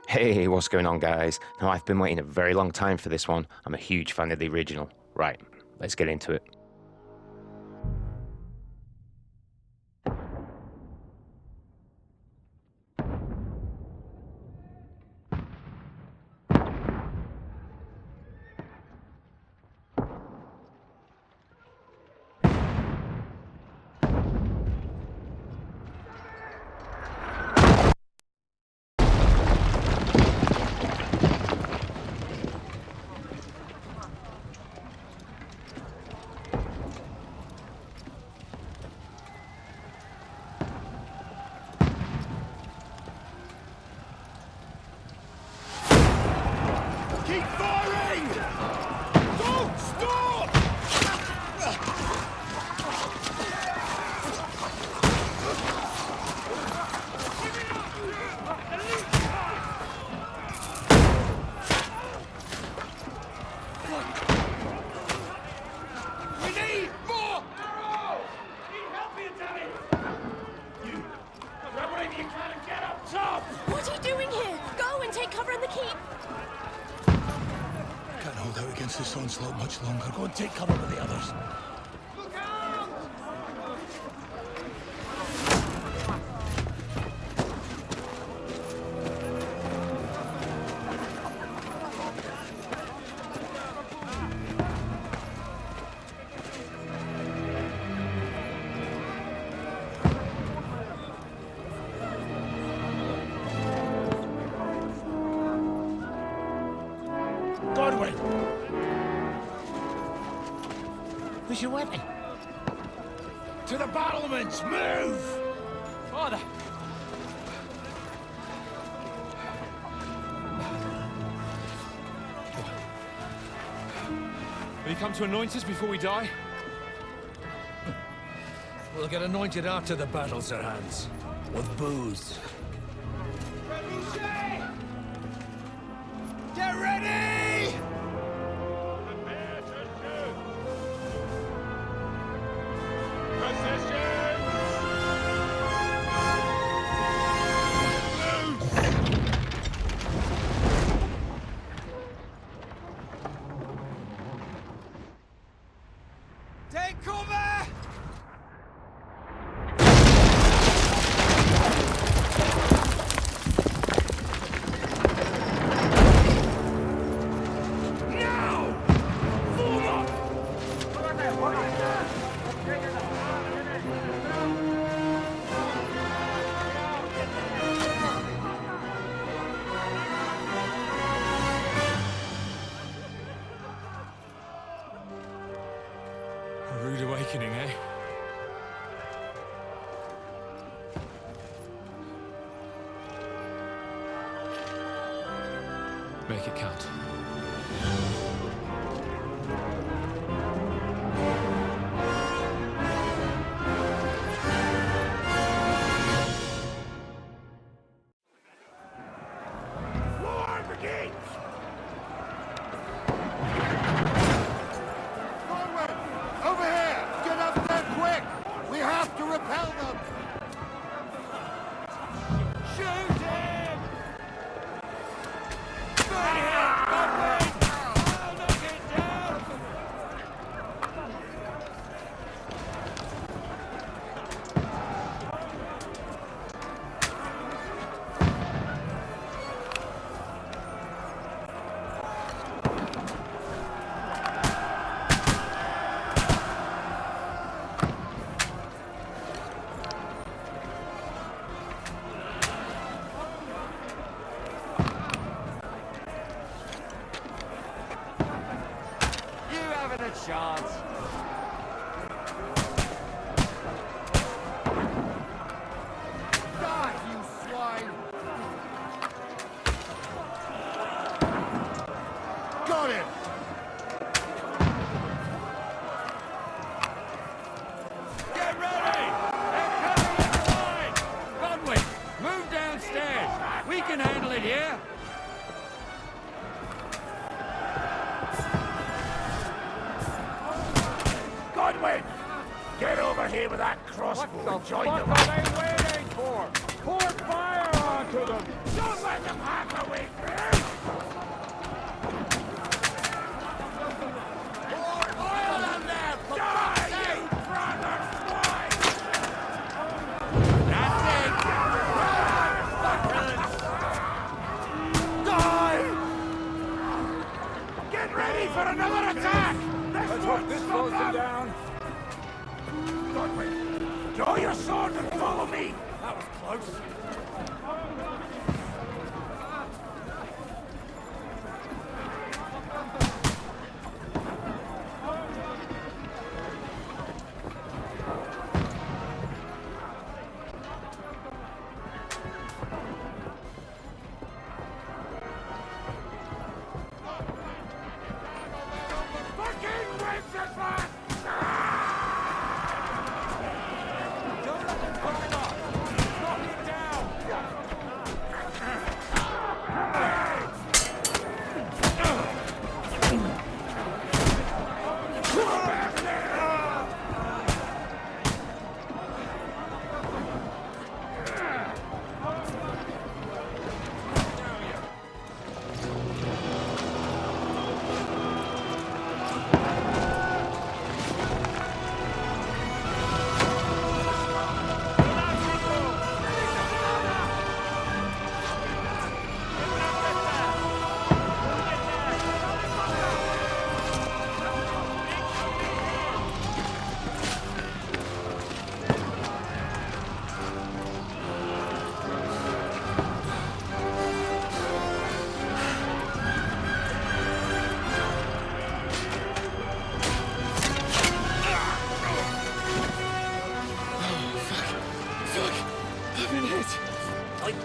Hey, what's going on, guys? Now, I've been waiting a very long time for this one. I'm a huge fan of the original. Right, let's get into it. Keep firing! Don't stop! We need more arrows! Need help here, Daddy! You grab whatever you can and get up top! What are you doing here? Go and take cover in the keep. Can't hold out against this onslaught much longer. Go and take cover with the others. Look out! Godwin! Where's your weapon? To the battlements! Move! Father! Will you come to anoint us before we die? We'll get anointed after the battles are hands. With booze. Get ready! Prepare to shoot! Positions! Take cover! Now! Form up! A rude awakening, eh? Make it count. War begins! Forward! Over here! Get up there quick! We have to repel them! Shoot him! Burn him! Godwin! I'll knock it down! You haven't a chance. Die, you swine! Got him! Get ready! They're coming in line! Godwin, move downstairs. We can handle it here. Godwin! Get over here with that crossbow and join them. What are they waiting for? Pour fire onto them! Don't let them have the Get ready for another attack! Let's hope this slows them down. Godwin, draw your sword and follow me! That was close.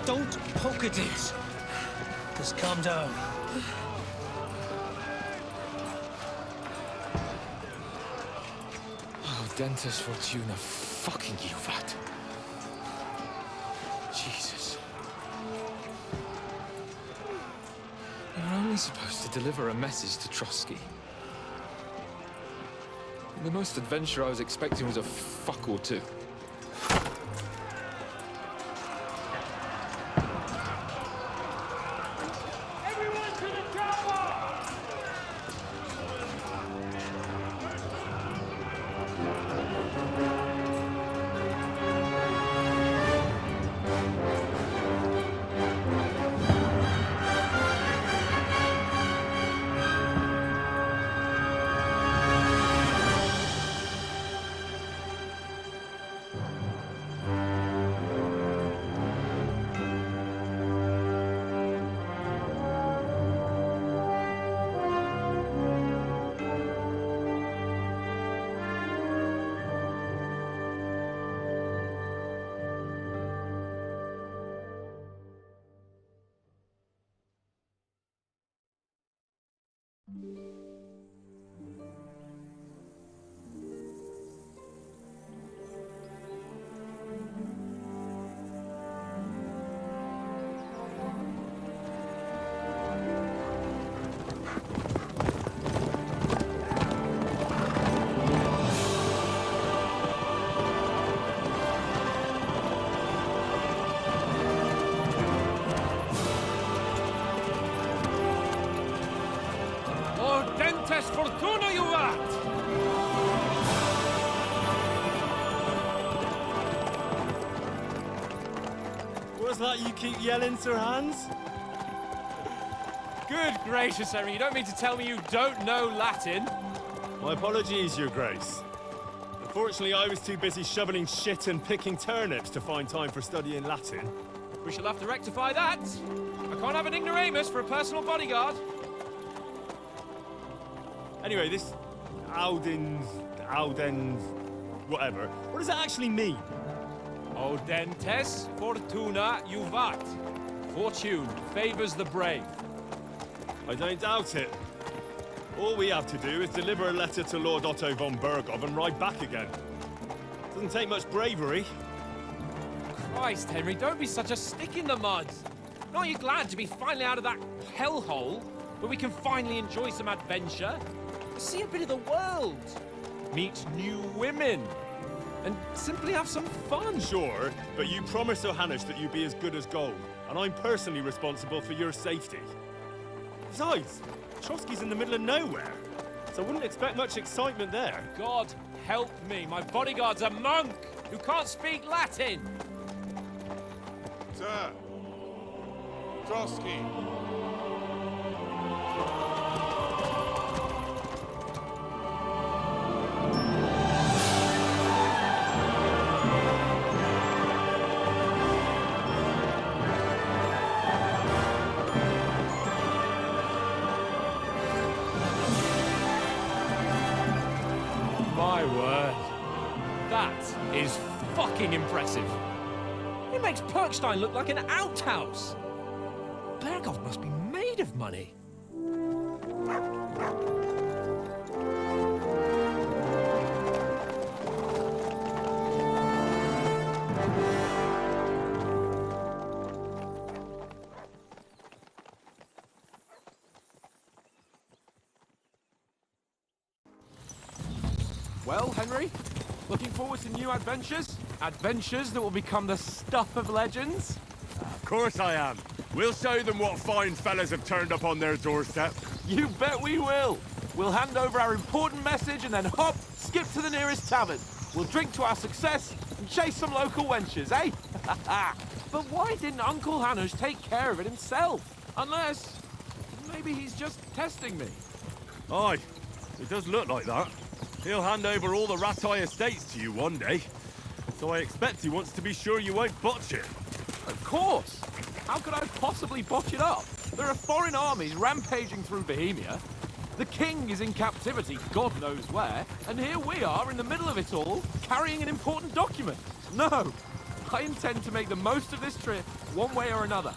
Don't poke at it. Just calm down. Oh, Dentes Fortuna, fucking you, vat. Jesus. You're only supposed to deliver a message to Trotsky. The most adventure I was expecting was a fuck or two. Fortuna, you vat! What's that you keep yelling, Sir Hans? Good gracious, Henry, you don't mean to tell me you don't know Latin? My apologies, Your Grace. Unfortunately, I was too busy shoveling shit and picking turnips to find time for studying Latin. We shall have to rectify that. I can't have an ignoramus for a personal bodyguard. Anyway, this Audens, whatever. What does that actually mean? Audentes Fortuna Juvat. Fortune favors the brave. I don't doubt it. All we have to do is deliver a letter to Lord Otto von Bergov and ride back again. Doesn't take much bravery. Christ, Henry, don't be such a stick in the mud. Aren't you glad to be finally out of that hellhole where we can finally enjoy some adventure? See a bit of the world. Meet new women. and simply have some fun. Sure, but you promised Johannes that you'd be as good as gold, and I'm personally responsible for your safety. Besides, Trotsky's in the middle of nowhere, so I wouldn't expect much excitement there. God help me, my bodyguard's a monk who can't speak Latin. Sir! Trotsky! My word. That is fucking impressive. It makes Perkstein look like an outhouse. Berghoff must be made of money. Well, Henry, looking forward to new adventures? Adventures that will become the stuff of legends? Of course I am. We'll show them what fine fellas have turned up on their doorstep. You bet we will. We'll hand over our important message and then hop, skip to the nearest tavern. We'll drink to our success and chase some local wenches, eh? But why didn't Uncle Hanush take care of it himself? Unless, maybe he's just testing me. Aye, it does look like that. He'll hand over all the Ratai estates to you one day. So I expect he wants to be sure you won't botch it. Of course. How could I possibly botch it up? There are foreign armies rampaging through Bohemia. The king is in captivity, God knows where. And here we are in the middle of it all, carrying an important document. No, I intend to make the most of this trip, one way or another.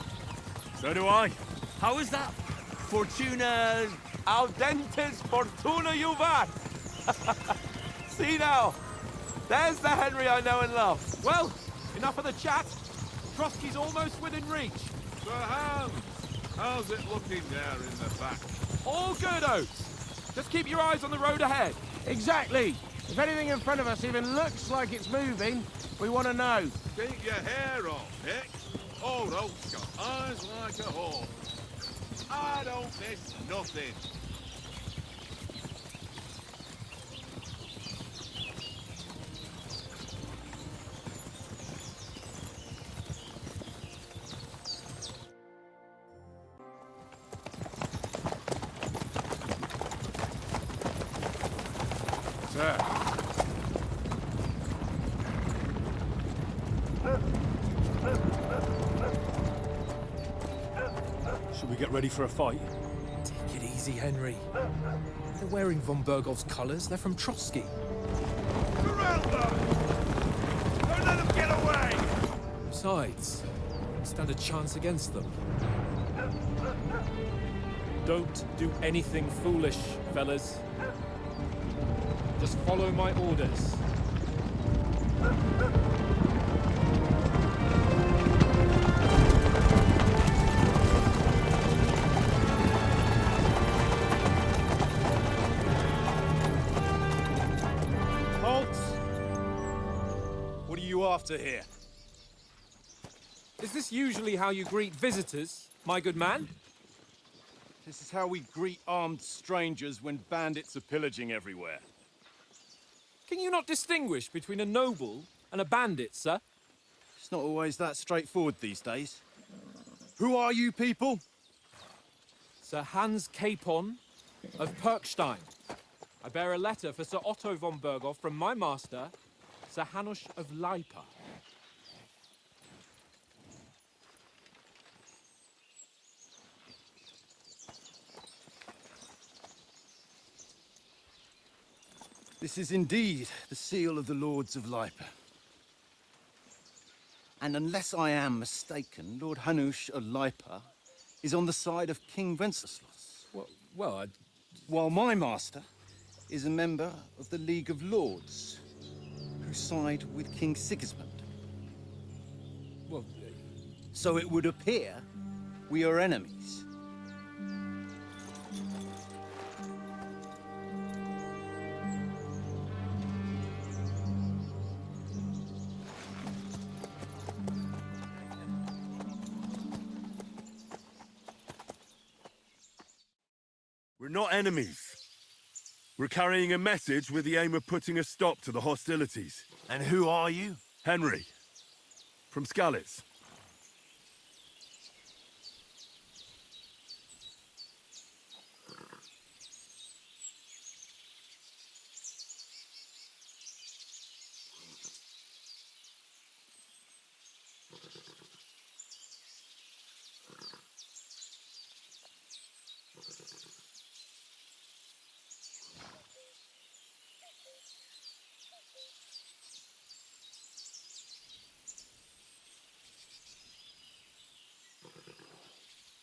So do I. How is that? Fortuna... Audentes fortuna juvat! See now, there's the Henry I know and love. Well, enough of the chat. Trotsky's almost within reach. Sir Hans! How's it looking there in the back? All good, Oates. Just keep your eyes on the road ahead. Exactly. If anything in front of us even looks like it's moving, we want to know. Keep your hair on, Nick. Old Oak's got eyes like a hawk. I don't miss nothing. Sir. Should we get ready for a fight? Take it easy, Henry. They're wearing von Bergoff's colours. They're from Trotsky. Surround them! Don't let them get away! Besides, stand a chance against them. Don't do anything foolish, fellas. Just follow my orders. Halt! What are you after here? Is this usually how you greet visitors, my good man? This is how we greet armed strangers when bandits are pillaging everywhere. Can you not distinguish between a noble and a bandit, sir? It's not always that straightforward these days. Who are you people? Sir Hans Capon of Perkstein. I bear a letter for Sir Otto von Bergoff from my master, Sir Hanush of Lipa. This is indeed the seal of the Lords of Lipa. And unless I am mistaken, Lord Hanush of Lipa is on the side of King Wenceslas. While my master is a member of the League of Lords, who side with King Sigismund. So it would appear we are enemies. We're not enemies. We're carrying a message with the aim of putting a stop to the hostilities. And who are you? Henry, from Skalitz.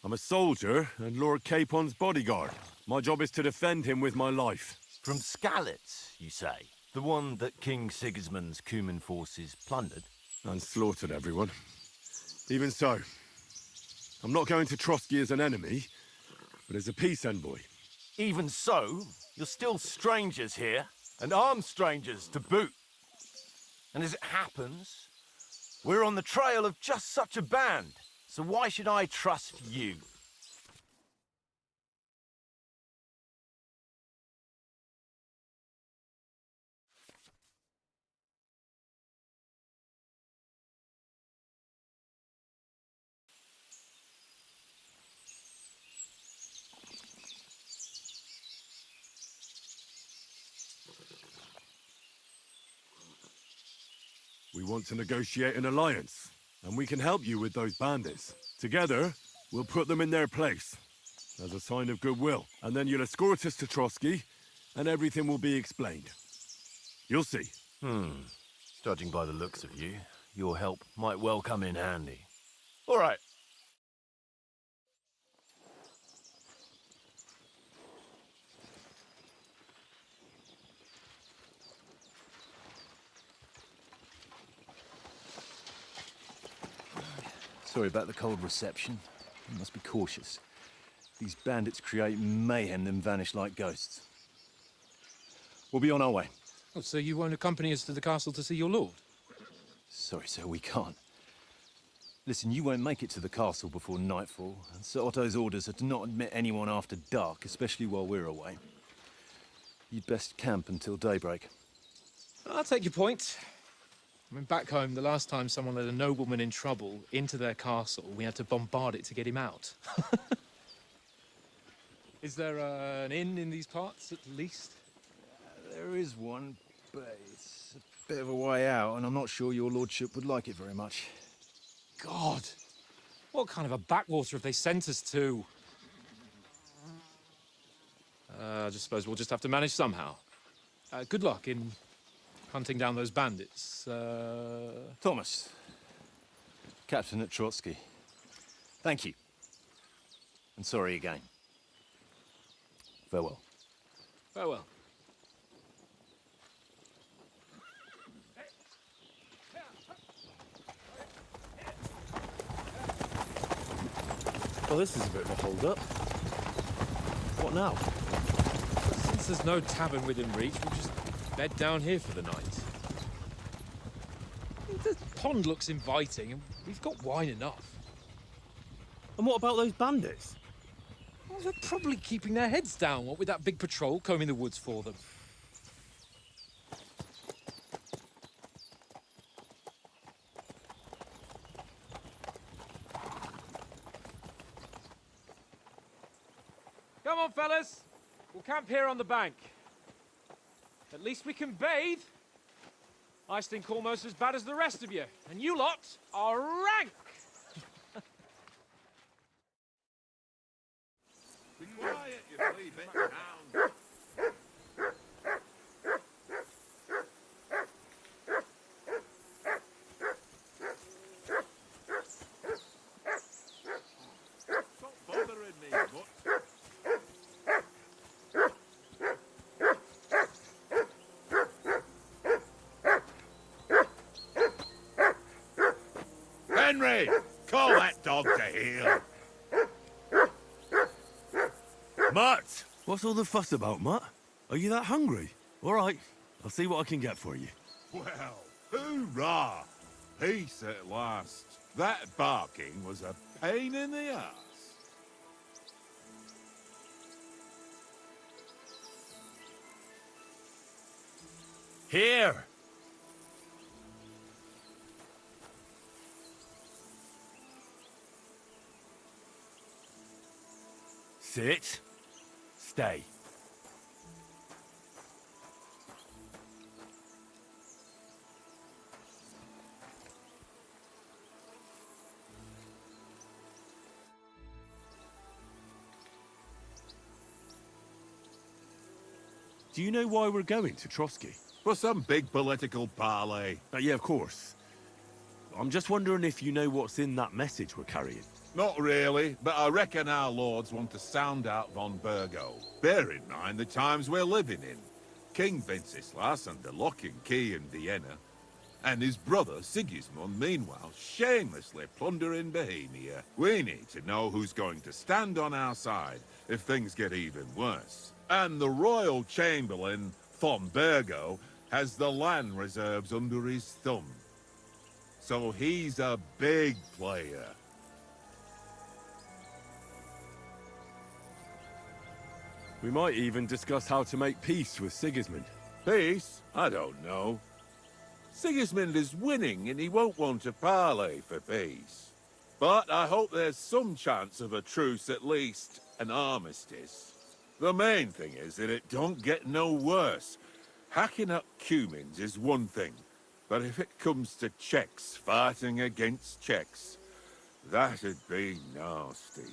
I'm a soldier and Lord Capon's bodyguard. My job is to defend him with my life. From Skalitz, you say? The one that King Sigismund's Cuman forces plundered? And slaughtered everyone. Even so, I'm not going to Trotsky as an enemy, but as a peace envoy. Even so, you're still strangers here, and armed strangers to boot. And as it happens, we're on the trail of just such a band. So why should I trust you? We want to negotiate an alliance, and we can help you with those bandits. Together, we'll put them in their place, as a sign of goodwill. And then you'll escort us to Trotsky, and everything will be explained. You'll see. Judging by the looks of you, your help might well come in handy. All right. Sorry about the cold reception. You must be cautious. These bandits create mayhem, then vanish like ghosts. We'll be on our way. Oh, so you won't accompany us to the castle to see your lord? Sorry, sir, we can't. Listen, you won't make it to the castle before nightfall, and Sir Otto's orders are to not admit anyone after dark, especially while we're away. You'd best camp until daybreak. I'll take your point. I mean, back home, the last time someone let a nobleman in trouble into their castle, we had to bombard it to get him out. Is there an inn in these parts, at least? There is one, but it's a bit of a way out, and I'm not sure your lordship would like it very much. God! What kind of a backwater have they sent us to? I just suppose we'll just have to manage somehow. Good luck in hunting down those bandits. Thomas, captain at Trotsky. Thank you. And sorry again. Farewell. Farewell. Well, this is a bit of a hold-up. What now? Since there's no tavern within reach, we'll just bed down here for the night. The pond looks inviting, and we've got wine enough. And what about those bandits? Well, they're probably keeping their heads down, what with that big patrol combing the woods for them. Come on, fellas. We'll camp here on the bank. At least we can bathe. I stink almost as bad as the rest of you, and you lot are rank! Be quiet, you flea bitten hound. Stop bothering me, mutt. Henry, call that dog to heel. Mutt! What's all the fuss about, Mutt? Are you that hungry? All right, I'll see what I can get for you. Well, hoorah! Peace at last. That barking was a pain in the ass. Here! Sit. Stay. Do you know why we're going to Trotsky? For some big political parley. Yeah, of course. I'm just wondering if you know what's in that message we're carrying. Not really, but I reckon our lords want to sound out von Burgo. Bear in mind the times we're living in. King Wenceslas under lock and key in Vienna, and his brother Sigismund, meanwhile, shamelessly plundering Bohemia. We need to know who's going to stand on our side if things get even worse. And the Royal Chamberlain, von Burgo, has the land reserves under his thumb. So he's a big player. We might even discuss how to make peace with Sigismund. Peace? I don't know. Sigismund is winning and he won't want to parley for peace. But I hope there's some chance of a truce, at least an armistice. The main thing is that it don't get no worse. Hacking up Cumans is one thing, but if it comes to Czechs fighting against Czechs, that'd be nasty.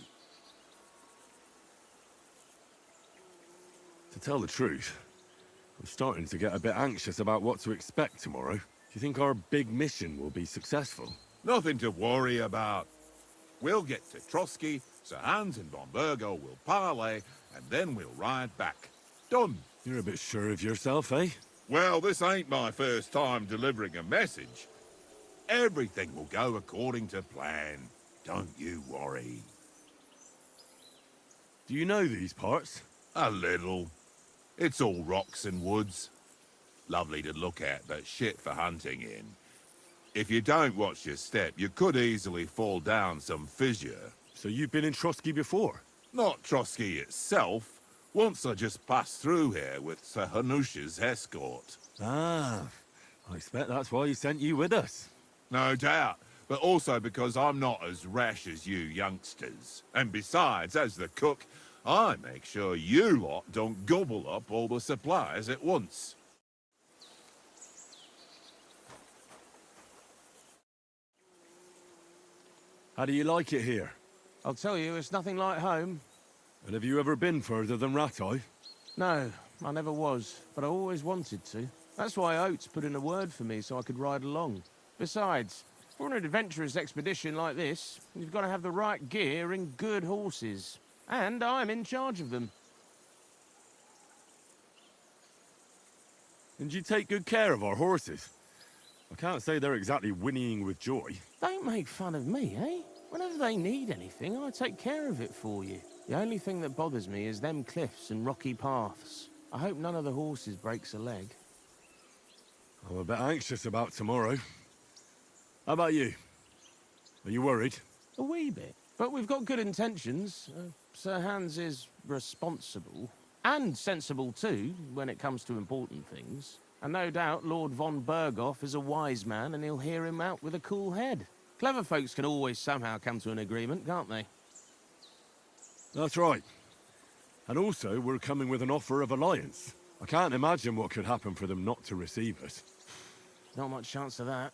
To tell the truth, I'm starting to get a bit anxious about what to expect tomorrow. Do you think our big mission will be successful? Nothing to worry about. We'll get to Trotsky, Sir Hans and von Burgo will parley, and then we'll ride back. Done. You're a bit sure of yourself, eh? Well, this ain't my first time delivering a message. Everything will go according to plan. Don't you worry. Do you know these parts? A little. It's all rocks and woods. Lovely to look at, but shit for hunting in. If you don't watch your step, you could easily fall down some fissure. So you've been in Trotsky before? Not Trotsky itself. Once I just passed through here with Sir Hanush's escort. Ah, I expect that's why he sent you with us. No doubt, but also because I'm not as rash as you youngsters. And besides, as the cook, I make sure you lot don't gobble up all the supplies at once. How do you like it here? I'll tell you, it's nothing like home. And have you ever been further than Rattay? No, I never was, but I always wanted to. That's why Oates put in a word for me so I could ride along. Besides, for an adventurous expedition like this, you've got to have the right gear and good horses. And I'm in charge of them. And you take good care of our horses. I can't say they're exactly whinnying with joy. Don't make fun of me, eh? Whenever they need anything, I take care of it for you. The only thing that bothers me is them cliffs and rocky paths. I hope none of the horses breaks a leg. I'm a bit anxious about tomorrow. How about you? Are you worried? A wee bit. But we've got good intentions. Sir Hans is responsible. And sensible too, when it comes to important things. And no doubt Lord von Berghoff is a wise man and he'll hear him out with a cool head. Clever folks can always somehow come to an agreement, can't they? That's right. And also, we're coming with an offer of alliance. I can't imagine what could happen for them not to receive us. Not much chance of that.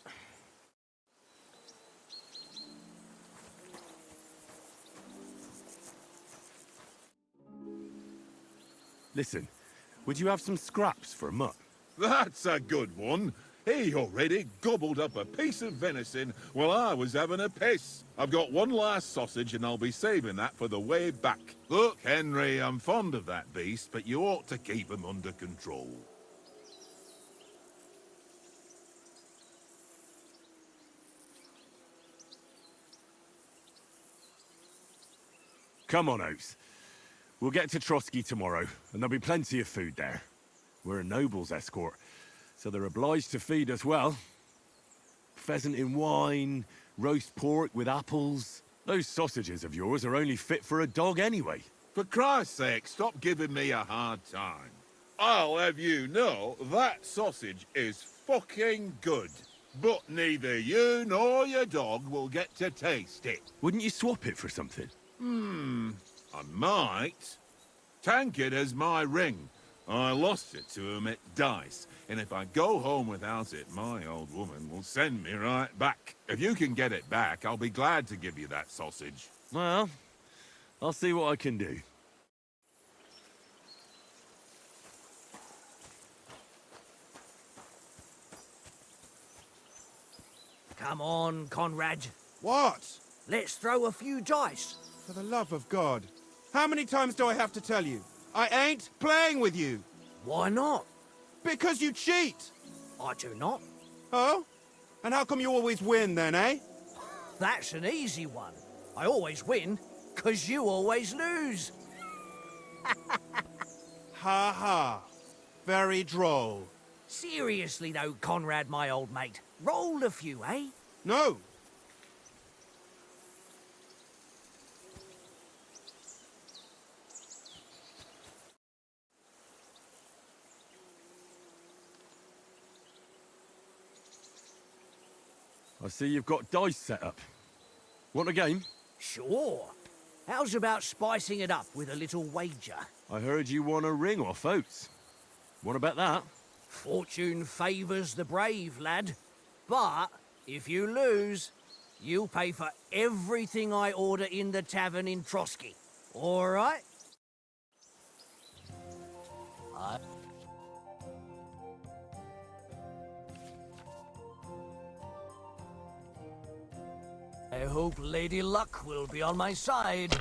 Listen, would you have some scraps for Mutt? That's a good one. He already gobbled up a piece of venison while I was having a piss. I've got one last sausage and I'll be saving that for the way back. Look, Henry, I'm fond of that beast, but you ought to keep him under control. Come on, Oates. We'll get to Trotsky tomorrow, and there'll be plenty of food there. We're a noble's escort, so they're obliged to feed us well. Pheasant in wine, roast pork with apples. Those sausages of yours are only fit for a dog anyway. For Christ's sake, stop giving me a hard time. I'll have you know that sausage is fucking good. But neither you nor your dog will get to taste it. Wouldn't you swap it for something? I might. Tankard has my ring. I lost it to him at dice, and if I go home without it, my old woman will send me right back. If you can get it back, I'll be glad to give you that sausage. Well, I'll see what I can do. Come on, Conrad. What? Let's throw a few dice. For the love of God. How many times do I have to tell you? I ain't playing with you. Why not? Because you cheat. I do not. Oh? And how come you always win then, eh? That's an easy one. I always win, 'cause you always lose. Ha ha. Very droll. Seriously though, Conrad, my old mate. Roll a few, eh? No. I see you've got dice set up. Want a game? Sure. How's about spicing it up with a little wager? I heard you won a ring off Oates. What about that? Fortune favours the brave, lad. But if you lose, you'll pay for everything I order in the tavern in Trotsky. All right? I hope Lady Luck will be on my side.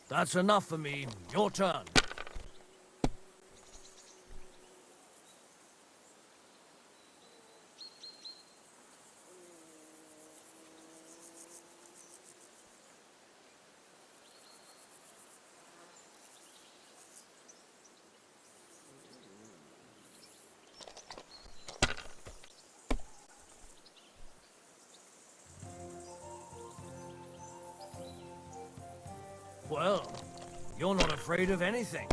That's enough for me. Your turn. Well, you're not afraid of anything.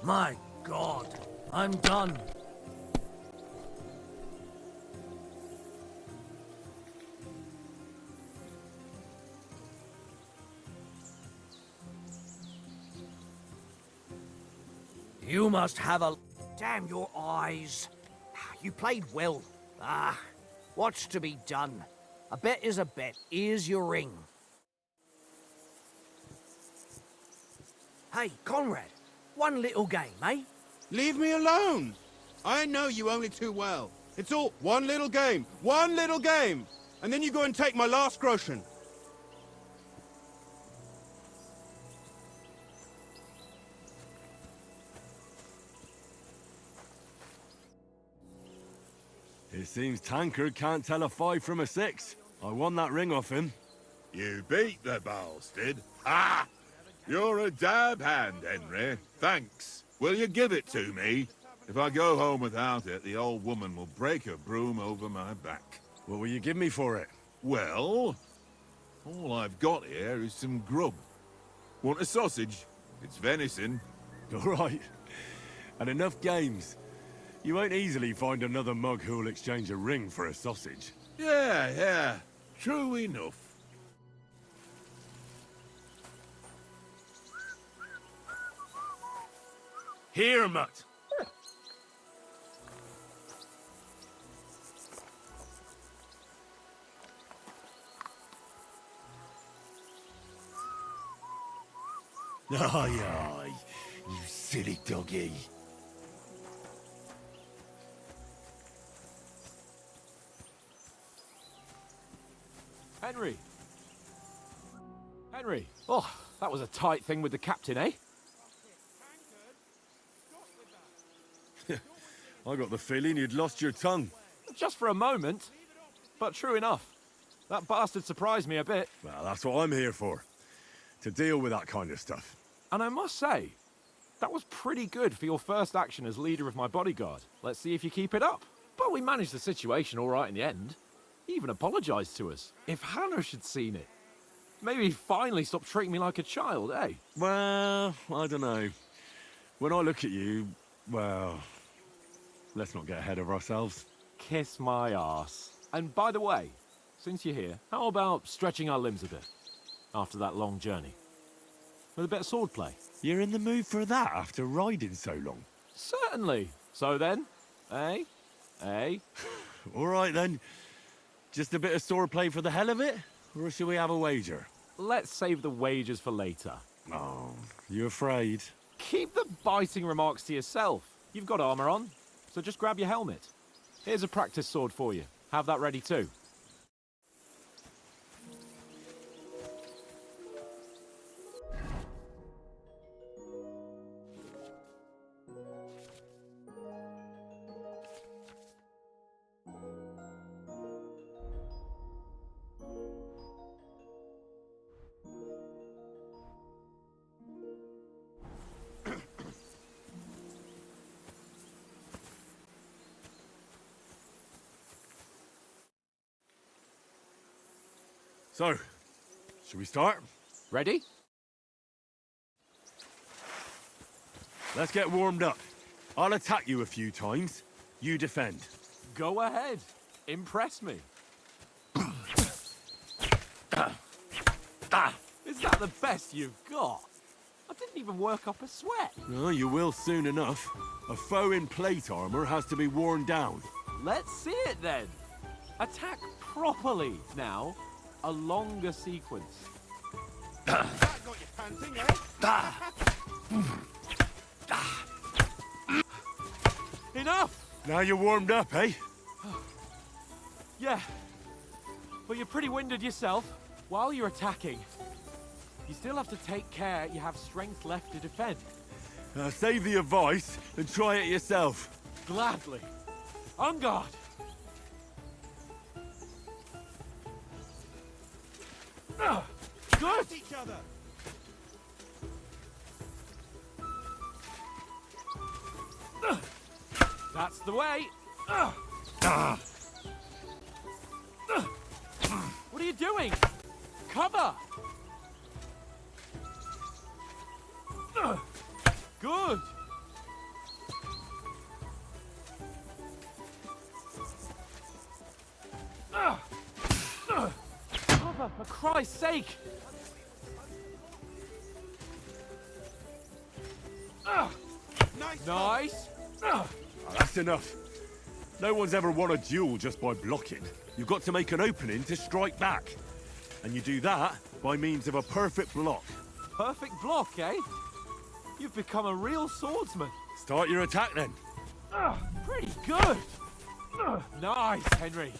My God, I'm done. You must have a... Damn your eyes. You played well. What's to be done? A bet is a bet. Here's your ring. Hey, Conrad. One little game, eh? Leave me alone. I know you only too well. It's all one little game. One little game. And then you go and take my last groschen. It seems Tankard can't tell a 5 from a 6. I won that ring off him. You beat the bastard. Ha! You're a dab hand, Henry. Thanks. Will you give it to me? If I go home without it, the old woman will break her broom over my back. What will you give me for it? Well, all I've got here is some grub. Want a sausage? It's venison. All right. And enough games. You won't easily find another mug who'll exchange a ring for a sausage. Yeah. True enough. Here, mutt. Aye, aye, you silly doggy. Henry! Henry! Oh, that was a tight thing with the captain, eh? I got the feeling you'd lost your tongue. Just for a moment. But true enough. That bastard surprised me a bit. Well, that's what I'm here for. To deal with that kind of stuff. And I must say, that was pretty good for your first action as leader of my bodyguard. Let's see if you keep it up. But we managed the situation all right in the end. He even apologized to us. If Hanush had seen it, maybe he'd finally stop treating me like a child, eh? Well, I don't know. When I look at you, well, let's not get ahead of ourselves. Kiss my arse. And by the way, since you're here, how about stretching our limbs a bit after that long journey? With a bit of swordplay. You're in the mood for that after riding so long? Certainly. So then, eh? Eh? All right then. Just a bit of swordplay for the hell of it? Or should we have a wager? Let's save the wagers for later. Oh, you afraid? Keep the biting remarks to yourself. You've got armor on, so just grab your helmet. Here's a practice sword for you. Have that ready too. So, should we start? Ready? Let's get warmed up. I'll attack you a few times. You defend. Go ahead. Impress me. Is that the best you've got? I didn't even work up a sweat. Oh, you will soon enough. A foe in plate armor has to be worn down. Let's see it then. Attack properly now. A longer sequence. That got you panting, eh? Enough! Now you're warmed up, eh? Yeah. But you're pretty winded yourself. While you're attacking, you still have to take care you have strength left to defend. Save the advice and try it yourself. Gladly. On guard. Good! Each other. That's the way. What are you doing? Cover! Good! Cover, for Christ's sake! Nice! Oh, that's enough. No one's ever won a duel just by blocking. You've got to make an opening to strike back. And you do that by means of a perfect block. Perfect block, eh? You've become a real swordsman. Start your attack then. Pretty good! Nice, Henry.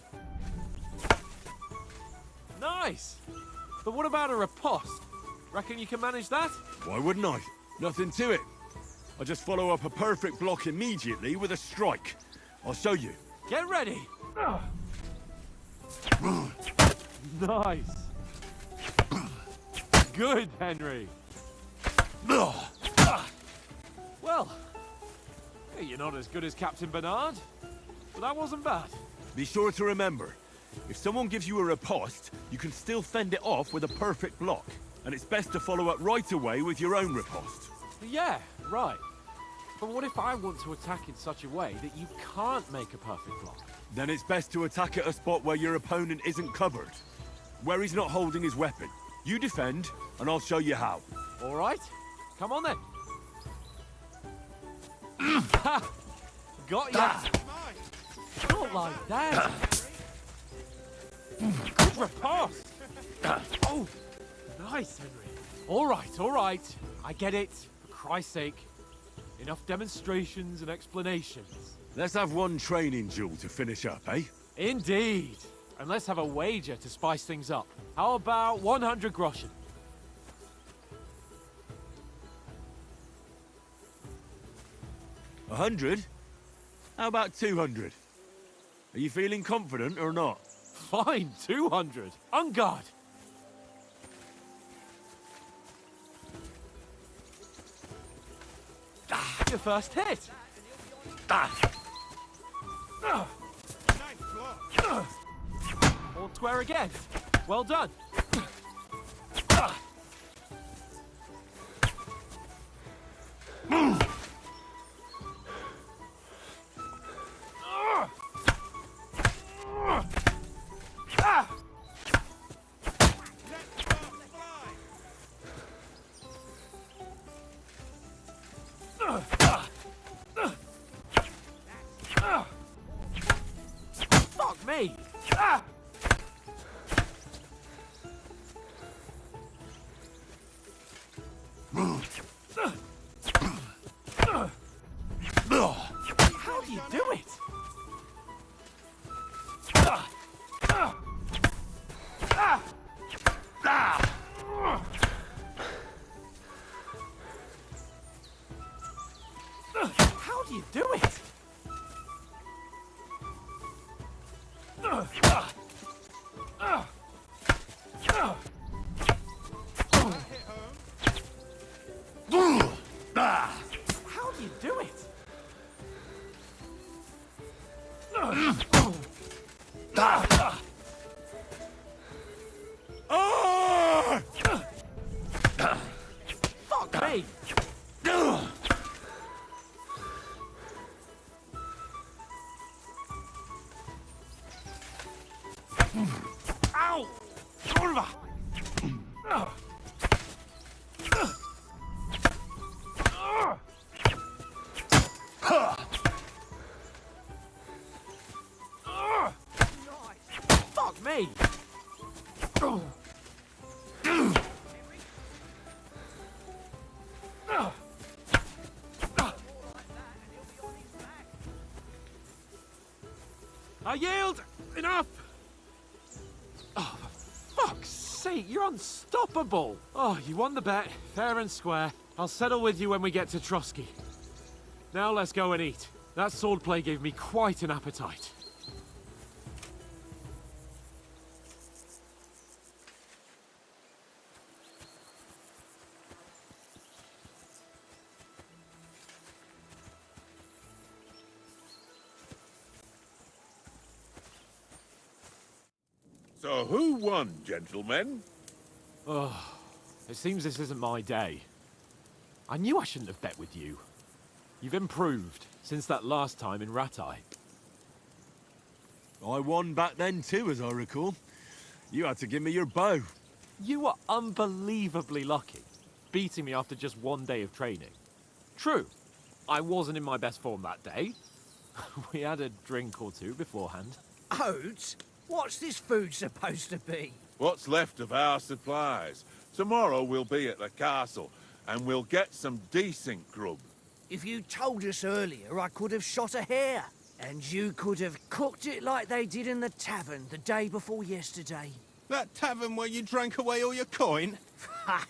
Nice! But what about a riposte? Reckon you can manage that? Why wouldn't I? Nothing to it. I just follow up a perfect block immediately with a strike. I'll show you. Get ready! Nice! Good, Henry! Well, hey, you're not as good as Captain Bernard, but that wasn't bad. Be sure to remember, if someone gives you a riposte, you can still fend it off with a perfect block. And it's best to follow up right away with your own riposte. Yeah, right. But what if I want to attack in such a way that you can't make a perfect block? Then it's best to attack at a spot where your opponent isn't covered. Where he's not holding his weapon. You defend, and I'll show you how. All right. Come on then. Got ya. Not like that. Good riposte. Oh, nice, Henry. All right, all right. I get it. For Christ's sake. Enough demonstrations and explanations. Let's have one training duel to finish up, eh? Indeed. And let's have a wager to spice things up. How about 100 groschen? 100? How about 200? Are you feeling confident or not? Fine, 200. On guard. Your first hit. All square again. Well done. Fuck me! How do you do it? How do you do it? How do you do it? Fuck me! Ow! Fuck me! I yield! Enough! Oh, for fuck's sake, you're unstoppable! Oh, you won the bet, fair and square. I'll settle with you when we get to Trotsky. Now let's go and eat. That swordplay gave me quite an appetite. So who won, gentlemen? Oh, it seems this isn't my day. I knew I shouldn't have bet with you. You've improved since that last time in Ratai. I won back then too, as I recall. You had to give me your bow. You were unbelievably lucky, beating me after just one day of training. True, I wasn't in my best form that day. We had a drink or two beforehand. Oats? What's this food supposed to be? What's left of our supplies. Tomorrow we'll be at the castle, and we'll get some decent grub. If you told us earlier, I could have shot a hare. And you could have cooked it like they did in the tavern the day before yesterday. That tavern where you drank away all your coin? Ha!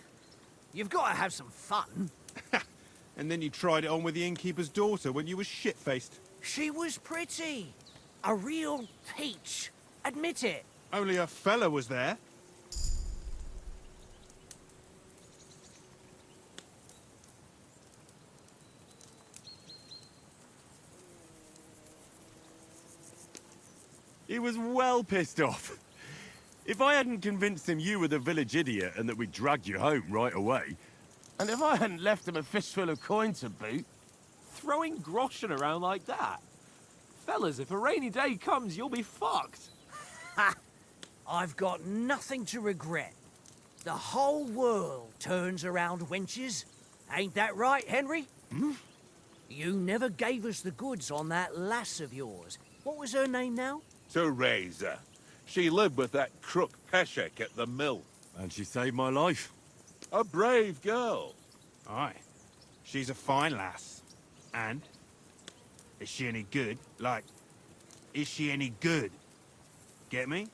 You've got to have some fun. And then you tried it on with the innkeeper's daughter when you were shit-faced. She was pretty. A real peach. Admit it. Only a fella was there. He was well pissed off. If I hadn't convinced him you were the village idiot and that we'd drag you home right away... And if I hadn't left him a fistful of coin to boot... Throwing groschen around like that? Fellas, if a rainy day comes, you'll be fucked. Ha! I've got nothing to regret. The whole world turns around wenches. Ain't that right, Henry? Hmm? You never gave us the goods on that lass of yours. What was her name now? Teresa. She lived with that crook Peshek at the mill. And she saved my life. A brave girl. Aye. She's a fine lass. And? Is she any good? Like, is she any good? Get me?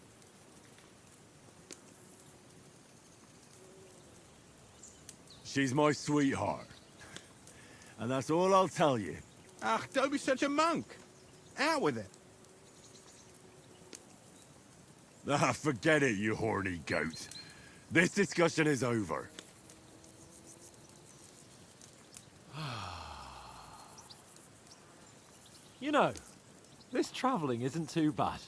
She's my sweetheart. And that's all I'll tell you. Ah, don't be such a monk. Out with it. Ah, forget it, you horny goat. This discussion is over. You know, this travelling isn't too bad.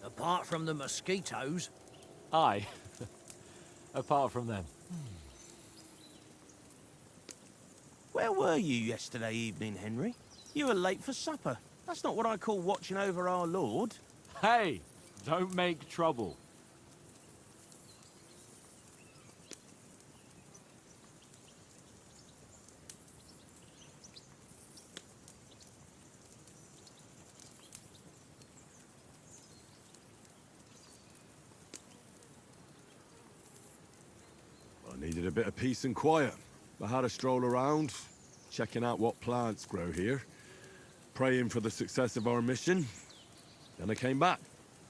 Apart from the mosquitoes. Aye. Apart from them. Where were you yesterday evening, Henry? You were late for supper. That's not what I call watching over our Lord. Hey, don't make trouble. I needed a bit of peace and quiet. I had a stroll around, checking out what plants grow here, praying for the success of our mission. Then I came back.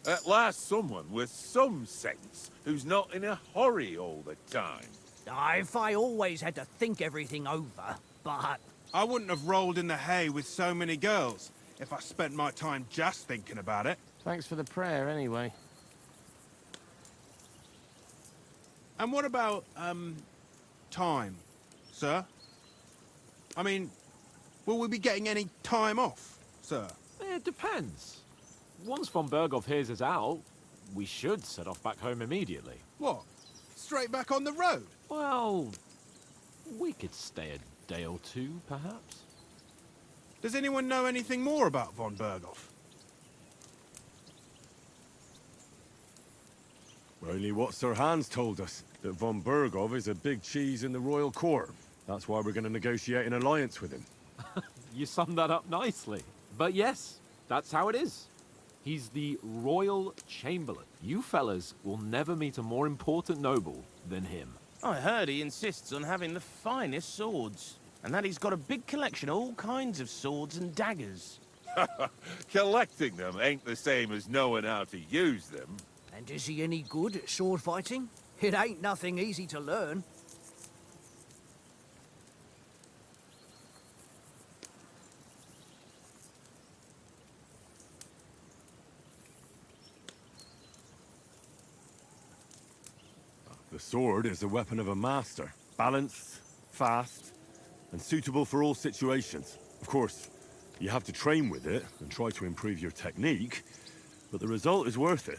At last someone with some sense, who's not in a hurry all the time. If I always had to think everything over, but... I wouldn't have rolled in the hay with so many girls if I spent my time just thinking about it. Thanks for the prayer, anyway. And what about, time, sir? I mean, will we be getting any time off, sir? It depends. Once von Berghoff hears us out, we should set off back home immediately. What? Straight back on the road? Well, we could stay a day or two, perhaps. Does anyone know anything more about von Berghoff? Only what Sir Hans told us, that von Berghoff is a big cheese in the royal court. That's why we're going to negotiate an alliance with him. You summed that up nicely. But yes, that's how it is. He's the Royal Chamberlain. You fellas will never meet a more important noble than him. I heard he insists on having the finest swords, and that he's got a big collection of all kinds of swords and daggers. Collecting them ain't the same as knowing how to use them. And is he any good at sword fighting? It ain't nothing easy to learn. The sword is the weapon of a master. Balanced, fast, and suitable for all situations. Of course, you have to train with it and try to improve your technique, but the result is worth it.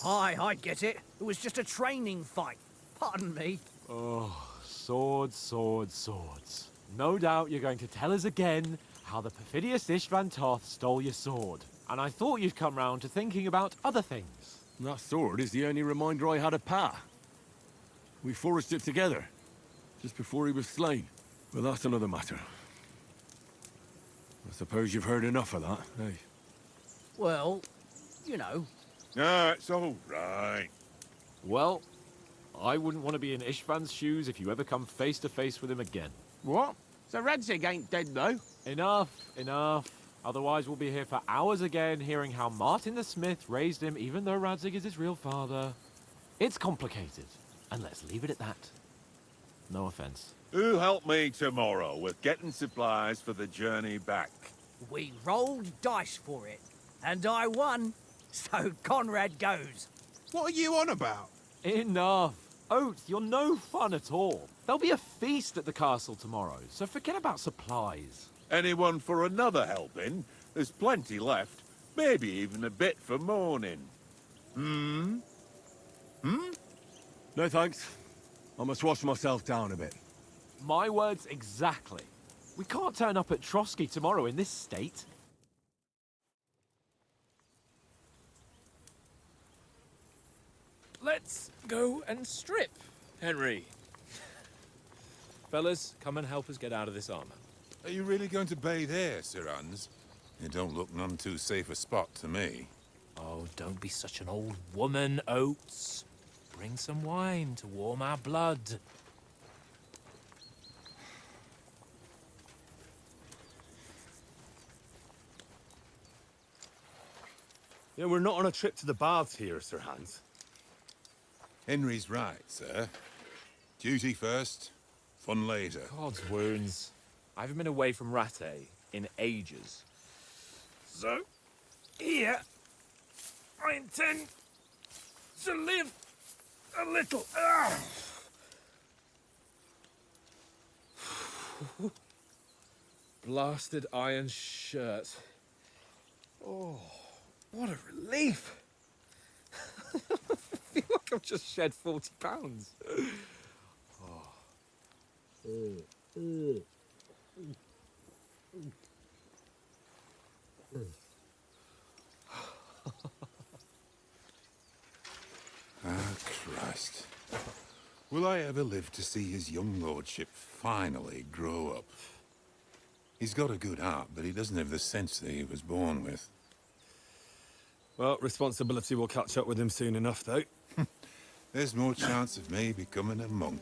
Aye, I get it. It was just a training fight. Pardon me. Oh, swords, swords, swords. No doubt you're going to tell us again how the perfidious Istvan Toth stole your sword. And I thought you'd come round to thinking about other things. That sword is the only reminder I had of Pa. We forged it together, just before he was slain. But that's another matter. I suppose you've heard enough of that, eh? Well, you know. Ah, it's all right. Well, I wouldn't want to be in Istvan's shoes if you ever come face to face with him again. What? So Radzig ain't dead, though? Enough, enough. Otherwise we'll be here for hours again hearing how Martin the Smith raised him even though Radzig is his real father. It's complicated, and let's leave it at that. No offense. Who'll help me tomorrow with getting supplies for the journey back? We rolled dice for it, and I won, so Conrad goes. What are you on about? Enough. Oates, you're no fun at all. There'll be a feast at the castle tomorrow, so forget about supplies. Anyone for another helping? There's plenty left. Maybe even a bit for morning. No thanks. I must wash myself down a bit. My words exactly. We can't turn up at Trotsky tomorrow in this state. Let's go and strip, Henry. Fellas, come and help us get out of this armor. Are you really going to bathe here, Sir Hans? It don't look none too safe a spot to me. Oh, don't be such an old woman, Oates. Bring some wine to warm our blood. You know, we're not on a trip to the baths here, Sir Hans. Henry's right, sir. Duty first, fun later. God's wounds. I haven't been away from Rattay in ages. So, here, I intend to live a little. Blasted iron shirt. Oh, what a relief. I feel like I've just shed 40 pounds. Ah, Christ. Will I ever live to see his young lordship finally grow up? He's got a good heart, but he doesn't have the sense that he was born with. Well, responsibility will catch up with him soon enough, though. There's more chance of me becoming a monk.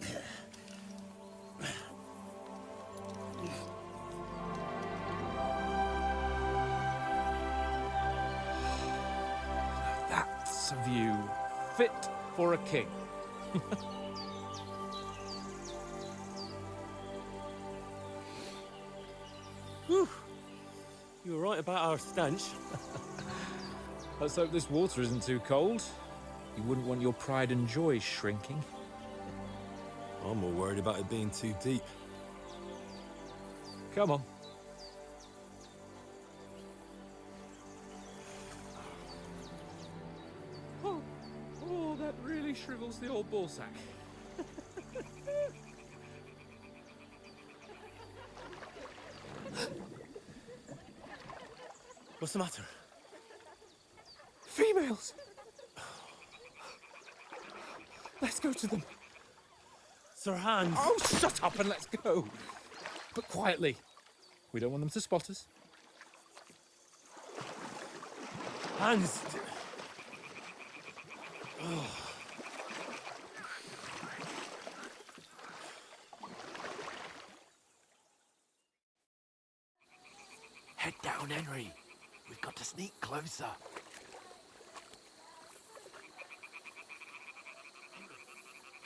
That's a view fit for a king. Whew. You were right about our stench. Let's hope this water isn't too cold. You wouldn't want your pride and joy shrinking. I'm more worried about it being too deep. Come on. Oh, that really shrivels the old ball sack. What's the matter? Females! Let's go to them. Sir Hans! Oh, shut up and let's go. But quietly. We don't want them to spot us. Hans! Head down, Henry. We've got to sneak closer.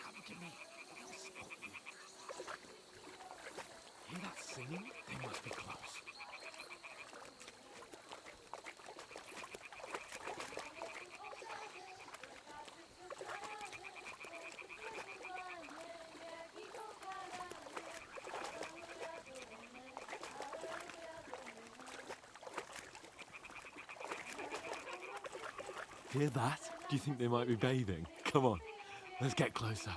Come to me. They'll spot you. Hear that singing? They must be close. Hear that? Do you think they might be bathing? Come on, let's get closer.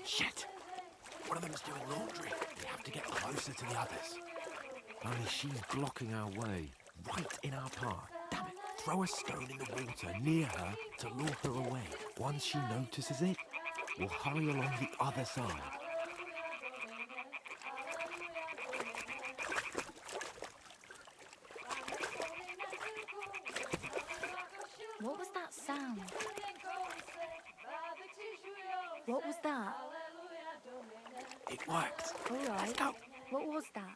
Shit! One of them's doing laundry. We have to get closer to the others. Only she's blocking our way, right in our path. Damn it! Throw a stone in the water near her to lure her away. Once she notices it, we'll hurry along the other side. What was that sound? What was that? It worked. All right. Let's go. What was that?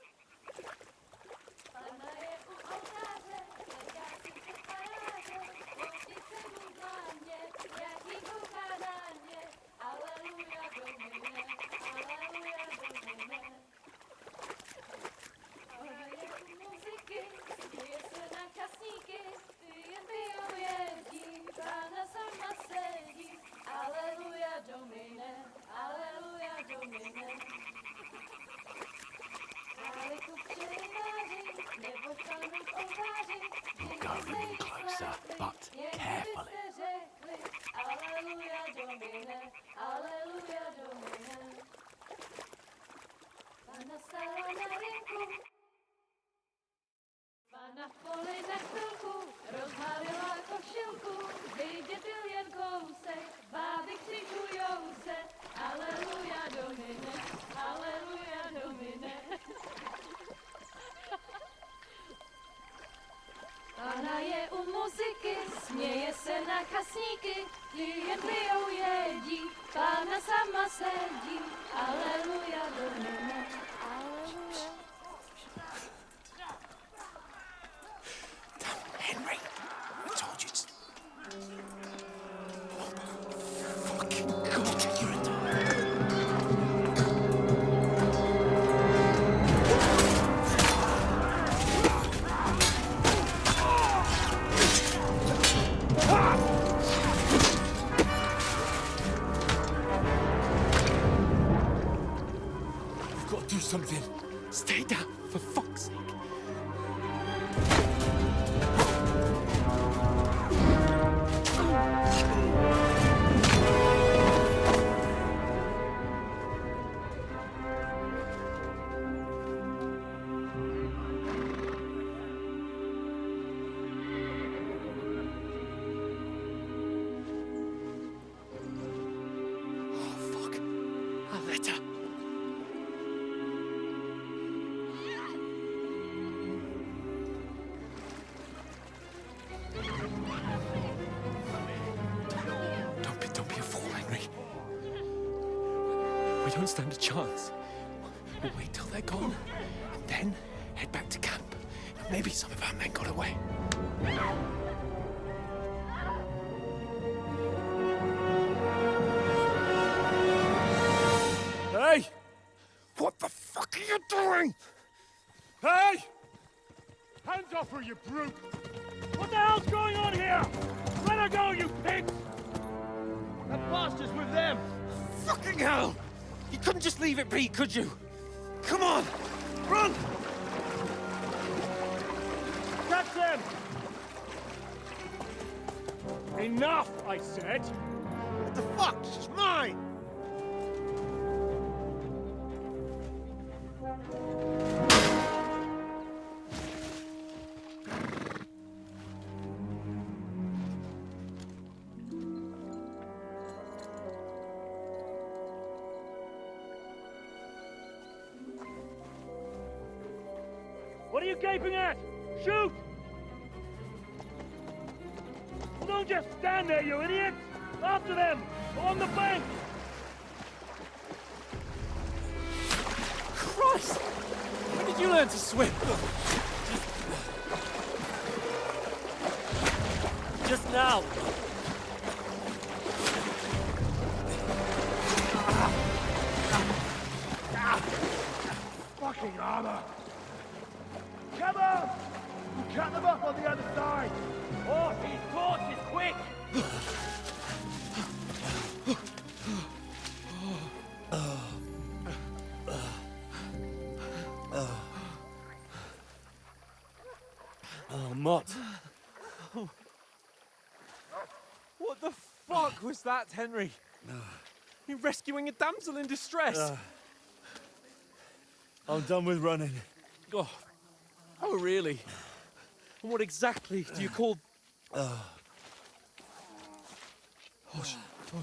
We'll go even closer, but carefully. Na poli na chvilku rozhalila košilku, vyjde byl jen kousek, báby křičujou se, aleluja domine, aleluja domine. Pana je u muziky, směje se na kasníky, ty jen pijou jedí, Pána sama sedí, aleluja, domine, aleluja. Henry, I told you to... Oh my fucking God, you're a... We've got to do something. Stay down, for fuck's sake. Don't be a fool, Henry. We don't stand a chance. We'll wait till they're gone, and then head back to camp. Maybe some of our men got away. Hey! What the fuck are you doing? Hey! Hands off her, you brute! What the hell's going on here? Let her go, you pigs! That bastard's with them! Fucking hell! You couldn't just leave it be, could you? Come on! Run! Catch them! Enough, I said! What the fuck? She's mine! What are you gaping at? Shoot! Well, don't just stand there, you idiots! After them! Along the bank! Christ! When did you learn to swim? Just now! Fucking armor! Come on! We'll cut them up on the other side! Oh, these torches, quick! Oh, Mott. What the fuck was that, Henry? You're rescuing a damsel in distress. I'm done with running. Oh, really? And what exactly do you call... Oh,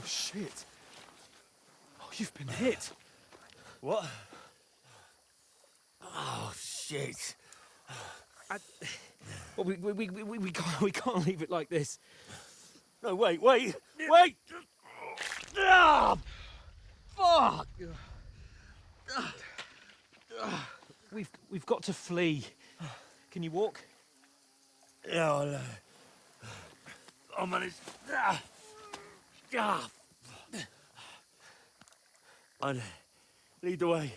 shit. Oh, you've been hit. What? Oh, shit. Well, we can't leave it like this. No, wait! Ah! Fuck! We've got to flee. Can you walk? Yeah, I'll manage. I'd lead the way.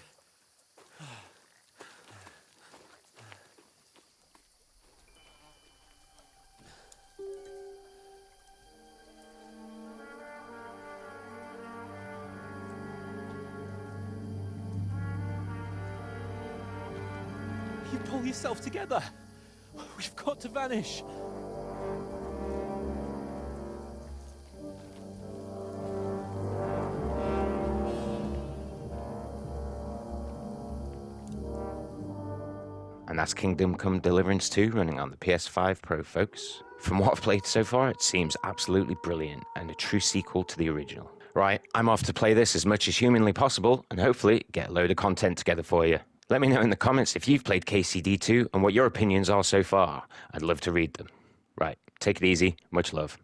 You pull yourself together. We've got to vanish. And that's Kingdom Come Deliverance 2 running on the PS5 Pro, folks. From what I've played so far, it seems absolutely brilliant and a true sequel to the original. Right, I'm off to play this as much as humanly possible and hopefully get a load of content together for you. Let me know in the comments if you've played KCD2 and what your opinions are so far. I'd love to read them. Right, Take it easy. Much love.